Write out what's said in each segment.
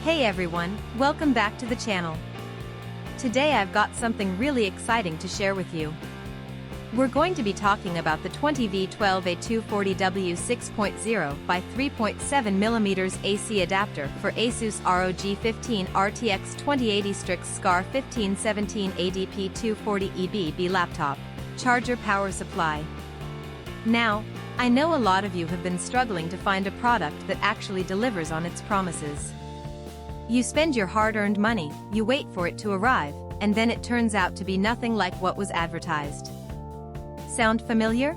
Hey everyone, welcome back to the channel. Today I've got something really exciting to share with you. We're going to be talking about the 20V 12A 240W 6.0 by 3.7mm AC adapter for ASUS ROG 15 RTX2080 Strix Scar 1517 ADP 240EB laptop. Charger power supply. Now, I know a lot of you have been struggling to find a product that actually delivers on its promises. You spend your hard-earned money, you wait for it to arrive, and then it turns out to be nothing like what was advertised. Sound familiar?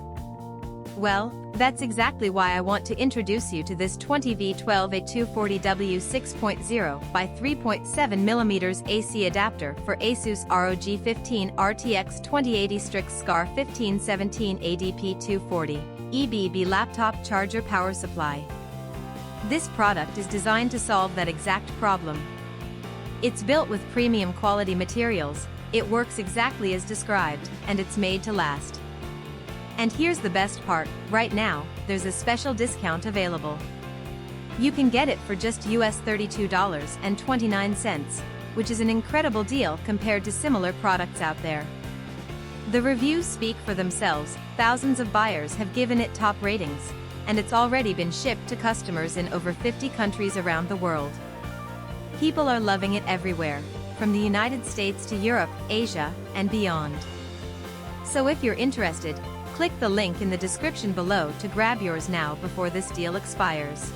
Well, that's exactly why I want to introduce you to this 20V 12A 240W 6.0 by 3.7mm AC adapter for ASUS ROG 15 RTX2080 Strix Scar 1517 ADP 240 EB laptop charger power supply. This product is designed to solve that exact problem. It's built with premium quality materials, it works exactly as described, and it's made to last. And here's the best part, right now, there's a special discount available. You can get it for just US $32.29, which is an incredible deal compared to similar products out there. The reviews speak for themselves, thousands of buyers have given it top ratings, and it's already been shipped to customers in over 50 countries around the world. People are loving it everywhere, from the United States to Europe, Asia, and beyond. So if you're interested, click the link in the description below to grab yours now before this deal expires.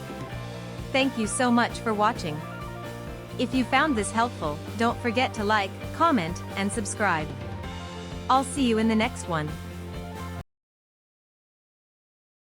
Thank you so much for watching. If you found this helpful, don't forget to like, comment, and subscribe. I'll see you in the next one.